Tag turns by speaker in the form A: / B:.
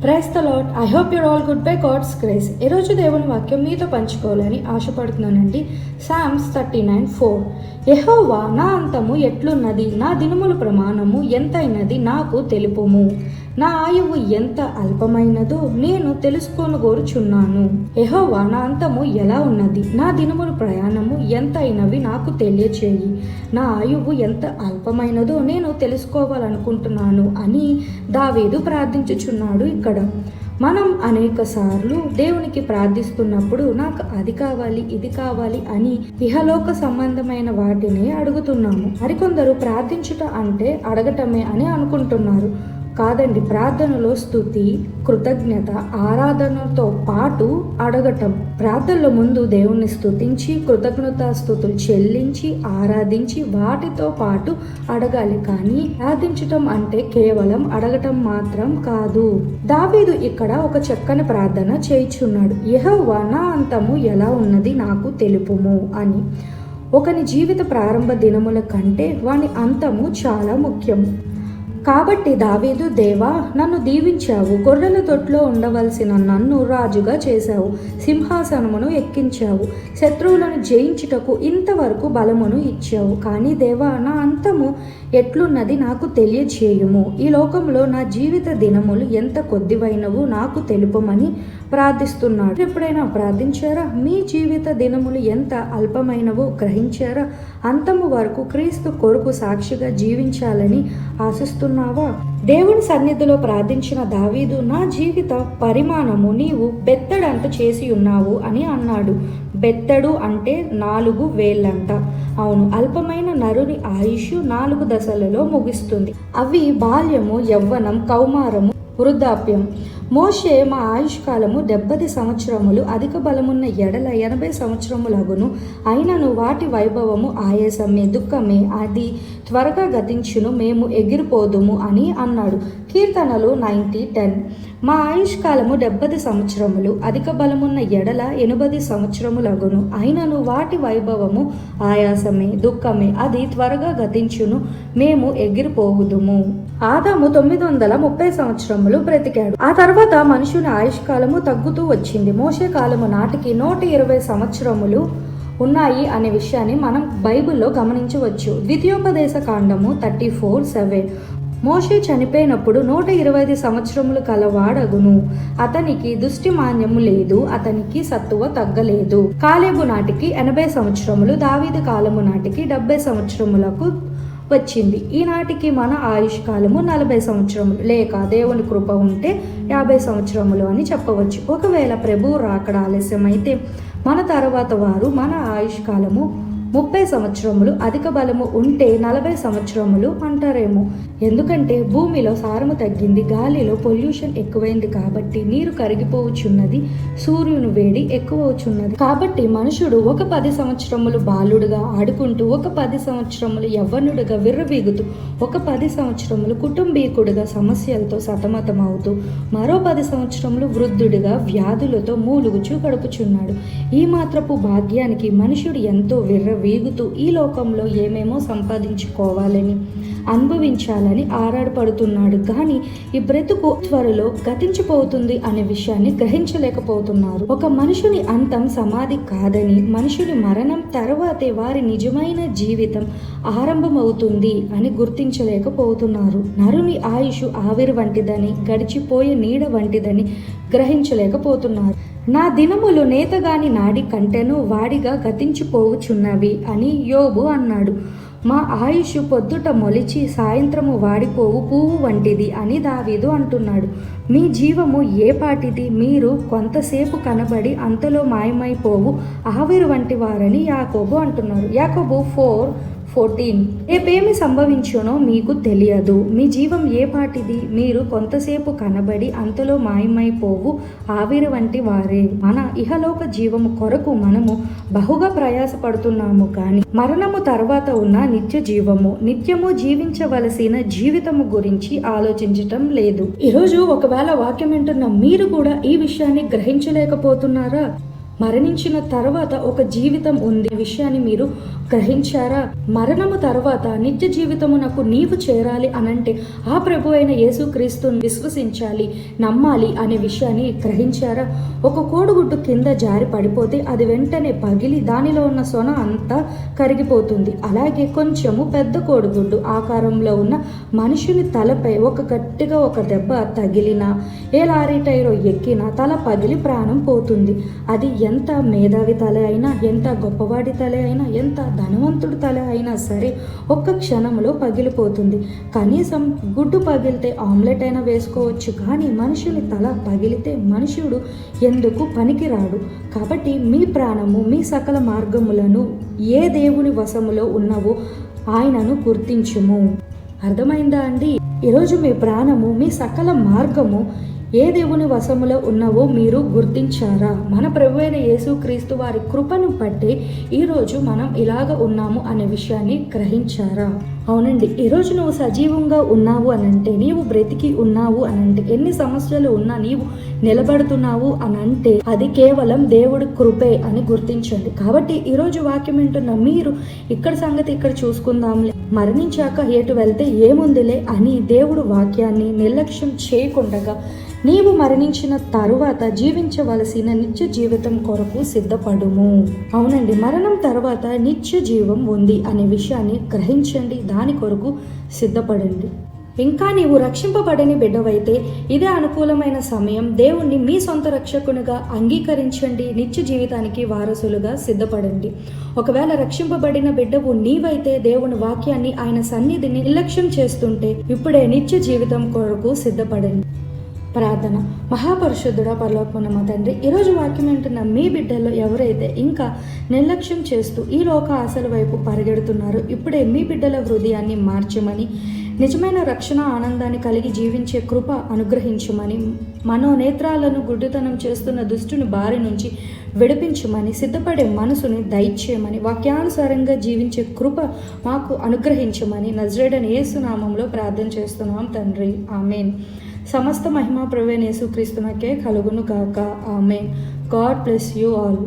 A: Praise the Lord. I hope your all good by God's grace. ఈరోజు దేవుని వాక్యం మీతో పంచుకోవాలని ఆశపడుతున్నానండి. సామ్స్ 39:4. యెహోవా నా అంతము ఎట్లున్నది, నా దినముల ప్రమాణము ఎంతైనది నాకు తెలుపుము. నా ఆయువు ఎంత అల్పమైనదో నేను తెలుసుకొనగోరుచున్నాను. యెహోవా నా అంతము ఎలా ఉన్నది, నా దినముల ప్రయాణము ఎంతైనవి నాకు తెలియచేయి. నా ఆయువు ఎంత అల్పమైనదో నేను తెలుసుకోవాలనుకుంటున్నాను అని దావీదు ప్రార్థించుచున్నాడు. ఇక్కడ మనం అనేక సార్లు దేవునికి ప్రార్థిస్తున్నప్పుడు నాకు అది కావాలి, ఇది కావాలి అని ఇహలోక సంబంధమైన వాటిని అడుగుతున్నాము. మరికొందరు ప్రార్థించుట అంటే అడగటమే అని అనుకుంటున్నారు. కాదండి, ప్రార్థనలో స్తుతి, కృతజ్ఞత, ఆరాధనతో పాటు అడగటం. ప్రార్థనలో ముందు దేవుణ్ణి స్తుతించి కృతజ్ఞతాస్తుతులు చెల్లించి ఆరాధించి వాటితో పాటు అడగాలి. కానీ ప్రార్థించటం అంటే కేవలం అడగటం మాత్రం కాదు. దావీదు ఇక్కడ ఒక చక్కని ప్రార్థన చేయుచున్నాడు. యెహోవా నా అంతము ఎలా ఉన్నది నాకు తెలుపుము అని. ఒకని జీవిత ప్రారంభ దినముల కంటే వాని అంతము చాలా ముఖ్యం. కాబట్టి దావీదు, దేవా నన్ను దీవించావు, గొర్రెల తొట్లో ఉండవలసిన నన్ను రాజుగా చేశావు, సింహాసనమును ఎక్కించావు, శత్రువులను జయించుటకు ఇంతవరకు బలమును ఇచ్చావు. కానీ దేవా నా అంతము ఎట్లున్నది నాకు తెలియచేయుము. ఈ లోకంలో నా జీవిత దినములు ఎంత కొద్దివైనవు నాకు తెలుపమని ప్రార్థిస్తున్నాడు. ఎప్పుడైనా ప్రార్థించారా? మీ జీవిత దినములు ఎంత అల్పమైనవో గ్రహించారా? అంతము వరకు క్రీస్తు కొరకు సాక్షిగా జీవించాలని ఆశిస్తున్నావా? దేవుని సన్నిధిలో ప్రార్థించిన దావీదు, నా జీవిత పరిమాణము నీవు బెత్తడంత చేసి ఉన్నావు అని అన్నాడు. బెత్తడు అంటే 4 వేళ్ళంట. అవును, అల్పమైన నరుని ఆయుష్ 4 దశలలో ముగిస్తుంది. అవి బాల్యము, యవ్వనం, కౌమారము, వృద్ధాప్యం. మోషే, మా ఆయుష్కాలము 70 సంవత్సరములు, అధిక బలమున్న ఎడల 80 సంవత్సరములగును, అయినను వాటి వైభవము ఆయాసమే, దుఃఖమే, అది త్వరగా గతించును, మేము ఎగిరిపోదుము అని అన్నాడు. కీర్తనలు 90:10. మా ఆయుష్కాలము 70 సంవత్సరములు, అధిక బలమున్న ఎడల 80 సంవత్సరములగును, అయినను వాటి వైభవము ఆయాసమే, దుఃఖమే, అది త్వరగా గతించును, మేము ఎగిరిపోవుదుము. ఆదాము 930 సంవత్సరములు బ్రతికాడు. ఆ తర్వాత మనుషుని ఆయుష్కాలము తగ్గుతూ వచ్చింది. మోషే కాలము నాటికి 120 సంవత్సరములు ఉన్నాయి అనే విషయాన్ని మనం బైబిల్లో గమనించవచ్చు. ద్వితీయోపదేశ కాండము 34:7. మోషే చనిపోయినప్పుడు 120 సంవత్సరములు కలవాడగును, అతనికి దుష్టిమాన్యము లేదు, అతనికి సత్తువ తగ్గలేదు. కాలేబు నాటికి 80 సంవత్సరములు, దావీదు కాలము నాటికి 70 సంవత్సరములకు వచ్చింది. ఈనాటికి మన ఆయుష్కాలము 40 సంవత్సరములు, లేక దేవుని కృప ఉంటే 50 సంవత్సరములు అని చెప్పవచ్చు. ఒకవేళ ప్రభువు రాకడ ఆలస్యమైతే మన తర్వాత వారు మన ఆయుష్కాలము 30 సంవత్సరములు, అధిక బలము ఉంటే 40 సంవత్సరములు అంటారేమో. ఎందుకంటే భూమిలో సారము తగ్గింది, గాలిలో పొల్యూషన్ ఎక్కువైంది, కాబట్టి నీరు కరిగిపోవచ్చున్నది, సూర్యుని వేడి ఎక్కువవుచున్నది. కాబట్టి మనుషుడు ఒక 10 సంవత్సరములు బాలుడుగా ఆడుకుంటూ, ఒక 10 సంవత్సరములు యవ్వనుడిగా విర్రవీగుతూ, ఒక 10 సంవత్సరములు కుటుంబీకుడిగా సమస్యలతో సతమతమవుతూ, మరో 10 సంవత్సరములు వృద్ధుడిగా వ్యాధులతో మూలుగుచూ గడుపుచున్నాడు. ఈ మాత్రపు భాగ్యానికి మనుషుడు ఎంతో వీగుతూ ఈ లోకంలో ఏమేమో సంపాదించుకోవాలని, అనుభవించాలని ఆరాటపడుతున్నాడు. కానీ ఈ బ్రతుకు త్వరలో గతించిపోతుంది అనే విషయాన్ని గ్రహించలేకపోతున్నారు. ఒక మనుషుని అంతం సమాధి కాదని, మనుషుని మరణం తర్వాతే వారి నిజమైన జీవితం ఆరంభమవుతుంది అని గుర్తించలేకపోతున్నారు. నరుని ఆయుష్ ఆవిరి వంటిదని, గడిచిపోయే నీడ వంటిదని గ్రహించలేకపోతున్నారు. నా దినములు నేతగాని నాడి కంటెను వాడిగా గతించిపోవుచున్నవి అని యోబు అన్నాడు. మా ఆయుష్ పొద్దుట మొలిచి సాయంత్రము వాడిపోవు పువ్వు వంటిది అని దావీదు అంటున్నాడు. మీ జీవము ఏ పాటిది, మీరు కొంతసేపు కనబడి అంతలో మాయమైపోవు ఆవిరి వంటి వారని యాకోబు అంటున్నారు. యాకోబు 4:14. రేపేమి సంభవించునో మీకు తెలియదు, మీ జీవం ఏ పాటిది, మీరు కొంతసేపు కనబడి అంతలో మాయమైపోవు ఆవిరి వంటి వారే. మన ఇహలోక జీవము కొరకు మనము బహుగా ప్రయాసపడుతున్నాము, కానీ మరణము తర్వాత ఉన్న నిత్య జీవము, నిత్యము జీవించవలసిన జీవితము గురించి ఆలోచించటం లేదు. ఈరోజు ఒకవేళ వాక్యం వింటున్న మీరు కూడా ఈ విషయాన్ని గ్రహించలేకపోతున్నారా? మరణించిన తర్వాత ఒక జీవితం ఉంది విషయాన్ని మీరు గ్రహించారా? మరణము తర్వాత నిత్య జీవితమునకు నీవు చేరాలి అనంటే ఆ ప్రభు అయిన యేసుక్రీస్తుని విశ్వసించాలి, నమ్మాలి అనే విషయాన్ని గ్రహించారా? ఒక కోడిగుడ్డు కింద జారి పడిపోతే అది వెంటనే పగిలి దానిలో ఉన్న సొన అంతా కరిగిపోతుంది. అలాగే కొంచెము పెద్ద కోడిగుడ్డు ఆకారంలో ఉన్న మనుషుని తలపై గట్టిగా ఒక దెబ్బ తగిలినా, ఏ లారీ టైరో ఎక్కినా తల పగిలి ప్రాణం పోతుంది. అది ఎంత మేధావి తల అయినా, ఎంత గొప్పవాడి తల అయినా, ఎంత ధనవంతుడి తల అయినా సరే ఒక్క క్షణంలో పగిలిపోతుంది. కనీసం గుడ్డు పగిలితే ఆమ్లెట్ అయినా వేసుకోవచ్చు, కానీ మనుషుని తల పగిలితే మనుషుడు ఎందుకు పనికిరాడు. కాబట్టి మీ ప్రాణము, మీ సకల మార్గములను ఏ దేవుని వశములో ఉన్నవో ఆయనను గుర్తించుము. అర్థమైందా అండి? ఈరోజు మీ ప్రాణము, మీ సకల మార్గము ఏ దేవుని వశములో ఉన్నవో మీరు గుర్తించారా? మన ప్రభు అయిన యేసుక్రీస్తు వారి కృపను బట్టి ఈరోజు మనం ఇలాగ ఉన్నాము అనే విషయాన్ని గ్రహించారా? అవునండి, ఈరోజు నువ్వు సజీవంగా ఉన్నావు అనంటే, నీవు బ్రతికి ఉన్నావు అనంటే, ఎన్ని సమస్యలు ఉన్నా నీవు నిలబడుతున్నావు అనంటే అది కేవలం దేవుడి కృపే అని గుర్తించండి. కాబట్టి ఈరోజు వాక్యం వింటున్న మీరు ఇక్కడ సంగతి ఇక్కడ చూసుకుందాంలే, మరణించాక ఎటు వెళ్తే ఏముందిలే అని దేవుడు వాక్యాన్ని నిర్లక్ష్యం చేయకుండా నీవు మరణించిన తరువాత జీవించవలసిన నిత్య జీవితం కొరకు సిద్ధపడుము. అవునండి, మరణం తర్వాత నిత్య జీవం ఉంది అనే విషయాన్ని గ్రహించండి, దాని కొరకు సిద్ధపడండి. ఇంకా నీవు రక్షింపబడని బిడ్డవైతే ఇదే అనుకూలమైన సమయం. దేవుణ్ణి మీ సొంత రక్షకునిగా అంగీకరించండి, నిత్య జీవితానికి వారసులుగా సిద్ధపడండి. ఒకవేళ రక్షింపబడిన బిడ్డవు నీవైతే దేవుని వాక్యాన్ని, ఆయన సన్నిధిని నిర్లక్ష్యం చేస్తుంటే ఇప్పుడే నిత్య జీవితం కొరకు సిద్ధపడండి. ప్రార్థన. మహాపరిశుద్ధుడ పరలోకమున్న మా తండ్రి, ఈరోజు వాక్యం వింటున్న మీ బిడ్డల్లో ఎవరైతే ఇంకా నిర్లక్ష్యం చేస్తూ ఈ లోక ఆశల వైపు పరిగెడుతున్నారో ఇప్పుడే మీ బిడ్డల హృదయాన్ని మార్చమని, నిజమైన రక్షణ ఆనందాన్ని కలిగి జీవించే కృప అనుగ్రహించమని, మనోనేత్రాలను గుడ్డితనం చేస్తున్న దుష్టుని బారి నుంచి విడిపించమని, సిద్ధపడే మనసుని దయచేయమని, వాక్యానుసారంగా జీవించే కృప మాకు అనుగ్రహించమని నజరేయుడైన యేసు నామములో ప్రార్థన చేస్తున్నాం తండ్రి, ఆమేన్. సమస్త మహిమ ప్రభువైన యేసుక్రీస్తునకే కలుగును గాక, amen. God bless you all.